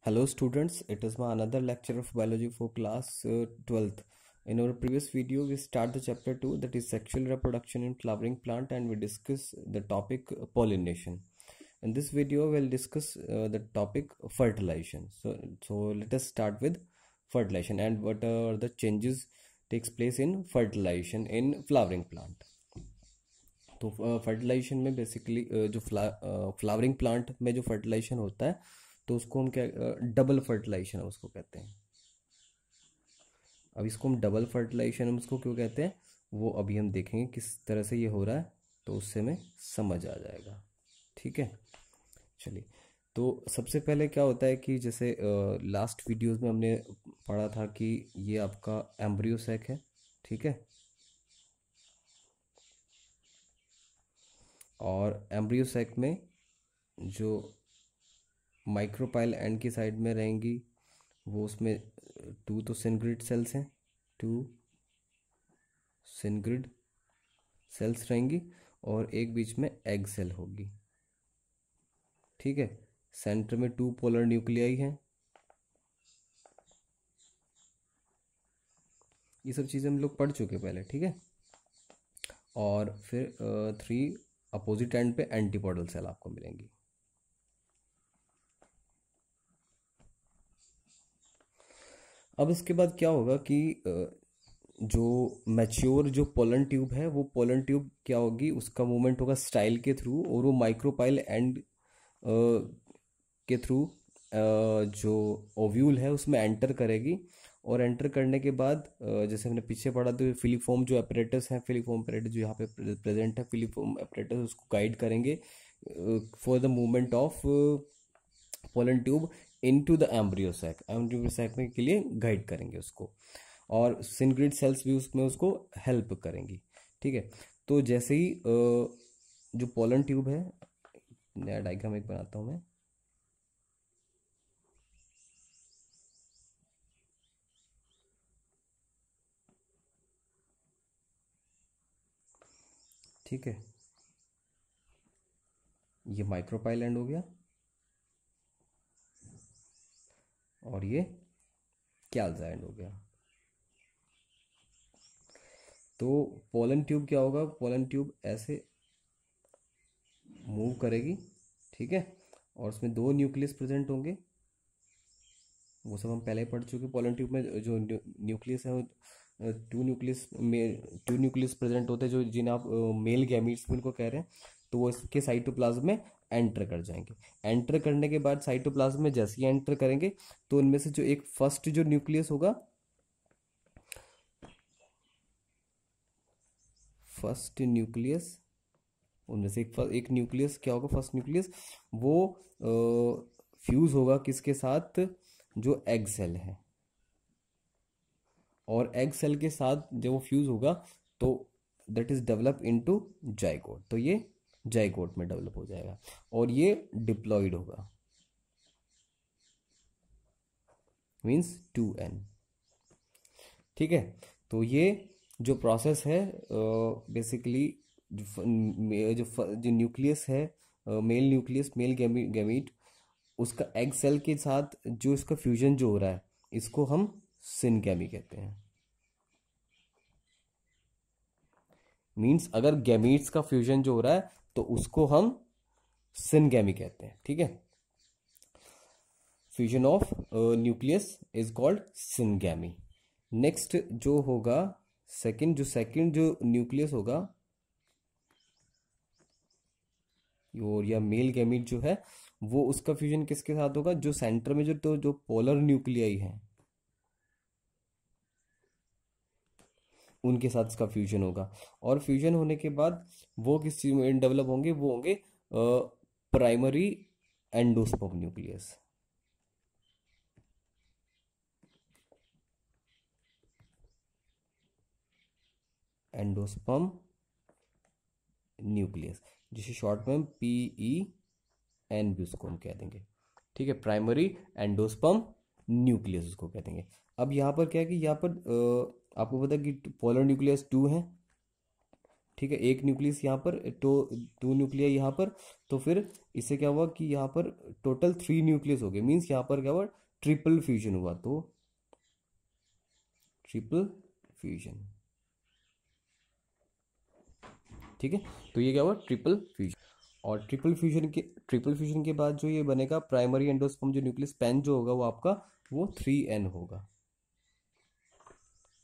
Hello students, it is my another lecture of biology for class 12th. In our previous video, we start the chapter 2, that is sexual reproduction in flowering plant, and we discuss the topic pollination. In this video, we'll discuss the topic fertilization. So let us start with fertilization and what are the changes takes place in fertilization in flowering plant. तो fertilisation में basically जो flowering plant में जो fertilisation होता है तो उसको हम क्या डबल फर्टिलाइजेशन उसको कहते हैं। अब इसको हम डबल फर्टिलाइजेशन हम उसको क्यों कहते हैं वो अभी हम देखेंगे किस तरह से ये हो रहा है, तो उससे हमें समझ आ जाएगा। ठीक है, चलिए। तो सबसे पहले क्या होता है कि जैसे लास्ट वीडियोस में हमने पढ़ा था कि ये आपका एम्ब्रियो सैक है। ठीक है, और एम्ब्रियो सैक में जो माइक्रोपाइल एंड की साइड में रहेंगी वो उसमें 2 तो सिनग्रिड सेल्स हैं, 2 सिनग्रिड सेल्स रहेंगी और एक बीच में एग सेल होगी। ठीक है, सेंटर में 2 पोलर न्यूक्लियाई हैं। ये सब चीज़ें हम लोग पढ़ चुके पहले। ठीक है, और फिर 3 अपोजिट एंड पे एंटीपोडल सेल आपको मिलेंगी। अब इसके बाद क्या होगा कि जो मैच्योर जो पोलन ट्यूब है वो पोलन ट्यूब क्या होगी, उसका मूवमेंट होगा स्टाइल के थ्रू और वो माइक्रोपाइल एंड के थ्रू जो ओव्यूल है उसमें एंटर करेगी। और एंटर करने के बाद जैसे हमने पीछे पढ़ा तो फिलीफॉर्म जो अपरेटस है, फिलीफॉर्म अपरेटस जो यहाँ पे प्रेजेंट है, फिलीफॉर्म अपरेटस उसको गाइड करेंगे for the movement of pollen tube into the embryo sac में के लिए गाइड करेंगे उसको, और सिनग्रिड सेल्स भी उसमें उसको हेल्प करेंगी। ठीक है, तो जैसे ही जो पोलन ट्यूब है, नया डायग्राम एक बनाता हूं मैं। ठीक है, ये माइक्रोपाइल एंड हो गया और ये कैल्सा एंड हो गया। तो पोलन ट्यूब क्या होगा, पोलन ट्यूब ऐसे मूव करेगी। ठीक है, और उसमें 2 न्यूक्लियस प्रेजेंट होंगे, वो सब हम पहले ही पढ़ चुके। पोलन ट्यूब में जो न्यूक्लियस है 2 न्यूक्लियस प्रेजेंट होते हैं, जो जिन्हें आप मेल गैमीट्स उनको कह रहे हैं। तो वो इसके साइटोप्लाज्म में एंटर कर जाएंगे। एंटर करने के बाद साइटोप्लाज्म में जैसे ही एंटर करेंगे तो उनमें से जो एक फर्स्ट जो न्यूक्लियस होगा, फर्स्ट न्यूक्लियस, उनमें से एक न्यूक्लियस क्या होगा, फर्स्ट न्यूक्लियस वो फ्यूज होगा किसके साथ, जो एग सेल है। और एग सेल के साथ जब वो फ्यूज होगा तो that is develop into zygote, तो ये जाइगोट में डेवलप हो जाएगा और ये डिप्लॉइड होगा, मींस 2n। ठीक है, तो ये जो प्रोसेस है बेसिकली जो न्यूक्लियस है, मेल न्यूक्लियस, मेल गैमीट, उसका एग सेल के साथ जो इसका फ्यूजन जो हो रहा है इसको हम सिनगैमी कहते हैं। मींस अगर गैमीट्स का फ्यूजन जो हो रहा है तो उसको हम सिनगैमी कहते हैं। ठीक है, fusion of nucleus is called syngamy. Next जो होगा सेकंड जो न्यूक्लियस होगा और या मेल गैमीट जो है वो उसका फ्यूजन किसके साथ होगा, जो सेंटर में जो पोलर न्यूक्लियाई है उनके साथ इसका फ्यूजन होगा। और फ्यूजन होने के बाद वो किस चीज में डेवलप होंगे, वो होंगे primary endosperm nucleus. Endosperm nucleus जिसे शॉर्ट में PEN भी उसको हम कह देंगे। ठीक है, प्राइमरी एंडोस्पर्म न्यूक्लियस उसको कह देंगे। अब यहाँ पर क्या है कि यहाँ पर आपको पता है कि पोलर न्यूक्लियस 2 है ठीक है, एक न्यूक्लियस यहाँ पर, तो 2 न्यूक्लिया यहाँ पर, तो फिर इससे क्या हुआ कि यहाँ पर टोटल 3 न्यूक्लियस हो गए, मीन्स यहाँ पर क्या हुआ, ट्रिपल फ्यूजन हुआ, तो ट्रिपल फ्यूजन। ठीक है, तो ये क्या हुआ, ट्रिपल फ्यूजन। और ट्रिपल फ्यूजन के बाद जो ये बनेगा प्राइमरी एंडोस्पर्म, जो न्यूक्लियस पेन जो होगा वो आपका वो 3n होगा।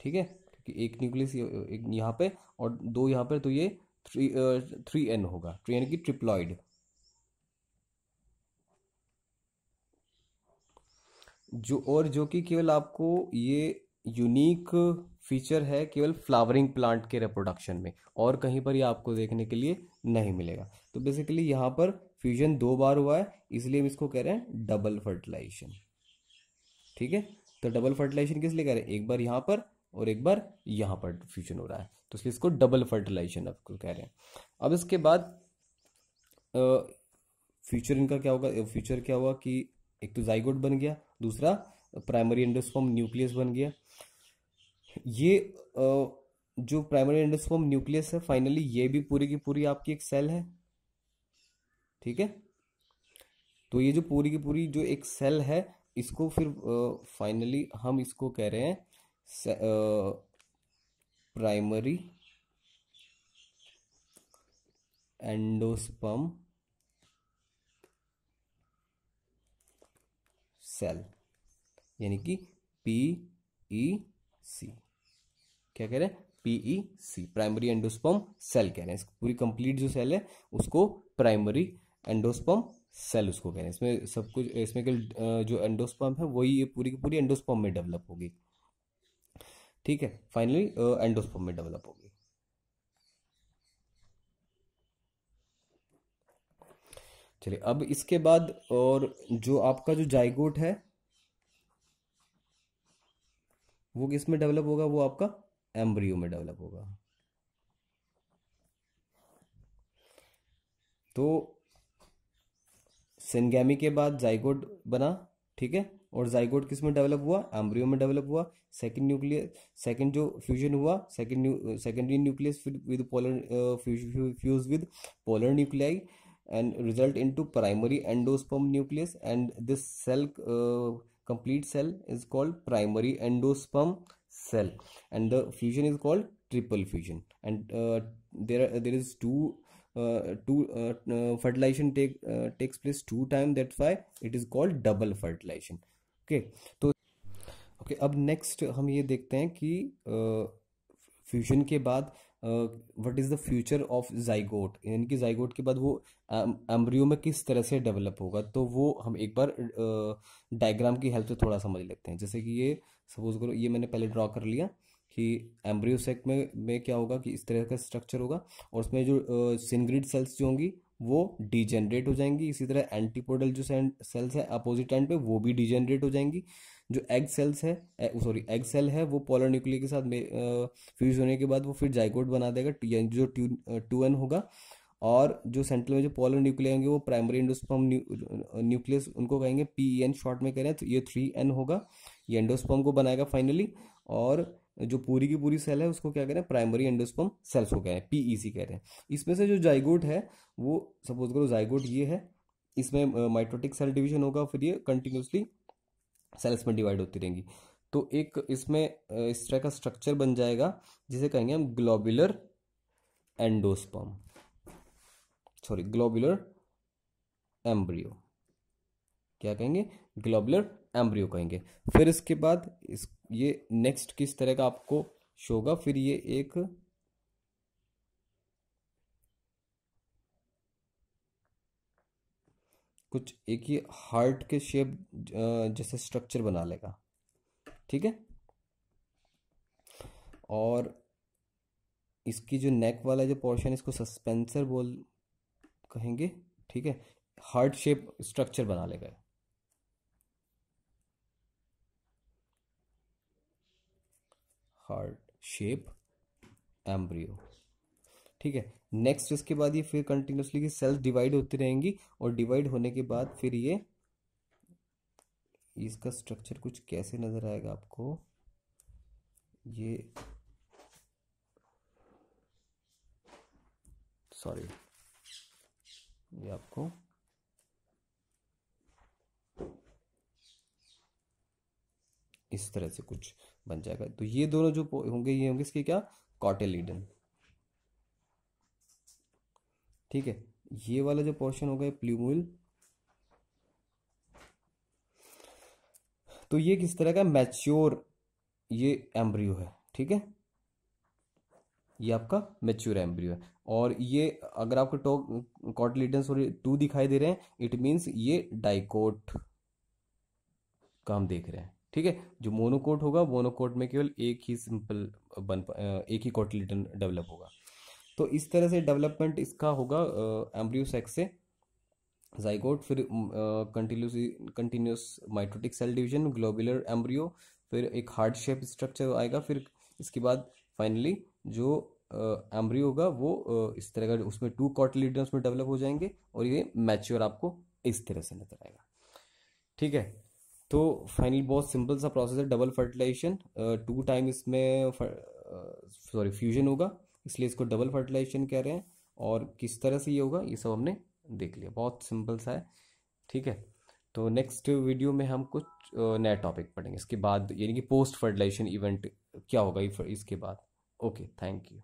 ठीक है, क्योंकि एक न्यूक्लियस एक यहाँ पे और 2 यहाँ पे, तो ये 3n होगा, 3n की ट्रिप्लॉइड। जो कि केवल आपको ये यूनिक फीचर है केवल फ्लावरिंग प्लांट के रिप्रोडक्शन में, और कहीं पर ये आपको देखने के लिए नहीं मिलेगा। तो बेसिकली यहाँ पर फ्यूजन 2 बार हुआ है, इसलिए हम इसको कह रहे हैं डबल फर्टिलाइजेशन। ठीक है, तो डबल फर्टिलाइजेशन किस लिए कह रहे हैं, एक बार यहाँ पर और एक बार यहाँ पर फ्यूजन हो रहा है, तो इसलिए इसको डबल फर्टिलाइजेशन आपको कह रहे हैं। अब इसके बाद फ्यूचर इनका क्या होगा, फ्यूचर क्या हुआ कि एक तो जाइगोट बन गया, दूसरा प्राइमरी एंडोस्पर्म न्यूक्लियस बन गया। ये जो प्राइमरी एंडोस्पर्म न्यूक्लियस है, फाइनली ये भी पूरी की पूरी आपकी एक सेल है। ठीक है, तो ये जो पूरी की पूरी जो एक सेल है, इसको फिर फाइनली हम इसको कह रहे हैं प्राइमरी एंडोस्पर्म सेल, यानी कि PEC। क्या कह रहे हैं, PEC, प्राइमरी एंडोस्पर्म सेल कह रहे हैं। पूरी कंप्लीट जो सेल है उसको प्राइमरी एंडोस्पर्म सेल उसको कह रहे हैं। इसमें सब कुछ, इसमें जो एंडोस्पर्म है वही ये पूरी की पूरी एंडोस्पर्म में डेवलप होगी। ठीक है, फाइनली एंडोस्पर्म में डेवलप होगी। चलिए, अब इसके बाद और जो आपका जो जाइगोट है वो किस में डेवलप होगा, वो आपका एम्ब्रियो में डेवलप होगा। तो सिनगैमी के बाद जाइगोट बना। ठीक है, और जाइगोट किस में डेवलप हुआ, एम्ब्रियो में डेवलप हुआ। सेकंड न्यूक्लियस, सेकंड जो फ्यूजन हुआ, secondary nucleus with polar fuse with polar nuclei and result into primary endosperm nucleus, and this cell complete cell is called primary endosperm cell, and the fusion is called triple fusion, and there is two fertilization takes place 2 times, that's why it is called double fertilization. Okay, तो okay, अब next हम ये देखते हैं कि fusion के बाद what is the future of zygote, यानी कि जाइगोट के बाद वो एम्ब्रियो में किस तरह से डेवलप होगा। तो वो हम एक बार डायग्राम की हेल्प से थोड़ा समझ लेते हैं। जैसे कि ये सपोज करो, ये मैंने पहले ड्रॉ कर लिया कि एम्ब्रियो सेक में क्या होगा कि इस तरह का स्ट्रक्चर होगा, और उसमें जो सिनग्रिड सेल्स जो होंगी वो डिजेनरेट हो जाएंगी। इसी तरह एंटीपोडल जो सेल्स है अपोजिट एंड पे, वो भी डिजेनरेट हो जाएंगी। जो एग सेल्स है, सॉरी एग सेल है, वो पोलर न्यूक्लियर के साथ फ्यूज होने के बाद वो फिर जाइगोट बना देगा, जो 2n होगा। और जो सेंट्रल में जो पोलर न्यूक्लियर होंगे वो प्राइमरी एंडोस्पर्म न्यूक्लियस, उनको कहेंगे PEN शॉर्ट में कह रहे हैं, तो ये 3n होगा, ये एंडोस्पर्म को बनाएगा फाइनली। और जो पूरी की पूरी सेल है उसको क्या कह रहे हैं, प्राइमरी एंडोस्पर्म सेल्स को कह रहे हैं, PEC कह रहे हैं। इसमें से जो जाइगोट है वो सपोज करो जाइगोट ये है, इसमें माइटोटिक सेल डिवीजन होगा, फिर ये कंटिन्यूसली सेल्स में डिवाइड होती रहेंगी। तो एक इसमें इस तरह का स्ट्रक्चर बन जाएगा जिसे कहेंगे हम globular endosperm, sorry globular embryo. क्या कहेंगे, ग्लोबुलर एम्ब्रियो कहेंगे। फिर इसके बाद ये नेक्स्ट किस तरह का आपको शो होगा, फिर ये एक कुछ एक ये हार्ट के शेप जैसे स्ट्रक्चर बना लेगा। ठीक है, और इसकी जो नेक वाला जो पोर्शन, इसको सस्पेंसर कहेंगे। ठीक है, हार्ट शेप स्ट्रक्चर बना लेगा, हार्ट शेप एम्ब्रियो। ठीक है, नेक्स्ट इसके बाद ये फिर कंटिन्यूसली की सेल्स डिवाइड होती रहेंगी, और डिवाइड होने के बाद फिर ये इसका स्ट्रक्चर कुछ कैसे नजर आएगा आपको, ये सॉरी, ये आपको इस तरह से कुछ बन जाएगा। तो ये दोनों जो होंगे ये होंगे इसके क्या, कॉटिलीडन। ठीक है, ये वाला जो पोर्शन होगा प्लूम्यूल। तो ये किस तरह का मैच्योर ये एम्ब्रियो है। ठीक है, ये आपका मैच्योर एम्ब्रियो है। और ये अगर आपको कॉटिलीडन्स और 2 दिखाई दे रहे हैं, इट मीन्स ये डाइकोट का हम देख रहे हैं। ठीक है, जो मोनोकोट होगा, मोनोकोट में केवल एक ही सिंपल एक ही कॉटिलीडन डेवलप होगा। तो इस तरह से डेवलपमेंट इसका होगा एम्ब्रियो सेक्स से जाइगोट, फिर continuous mitotic cell division, globular embryo, फिर एक हार्ट शेप स्ट्रक्चर आएगा, फिर इसके बाद फाइनली जो एम्ब्रियो होगा वो इस तरह का, उसमें 2 कॉटिलीडन्स में डेवलप हो जाएंगे और ये मैच्योर आपको इस तरह से नजर आएगा। ठीक है, तो फाइनली बहुत सिंपल सा प्रोसेस है, डबल फर्टिलाइजेशन। 2 टाइम इसमें फ्यूजन होगा, इसलिए इसको डबल फर्टिलाइजेशन कह रहे हैं। और किस तरह से ये होगा ये सब हमने देख लिया, बहुत सिंपल सा है। ठीक है, तो नेक्स्ट वीडियो में हम कुछ नया टॉपिक पढ़ेंगे इसके बाद, यानी कि पोस्ट फर्टिलाइजेशन इवेंट क्या होगा इसके बाद। Okay, thank you.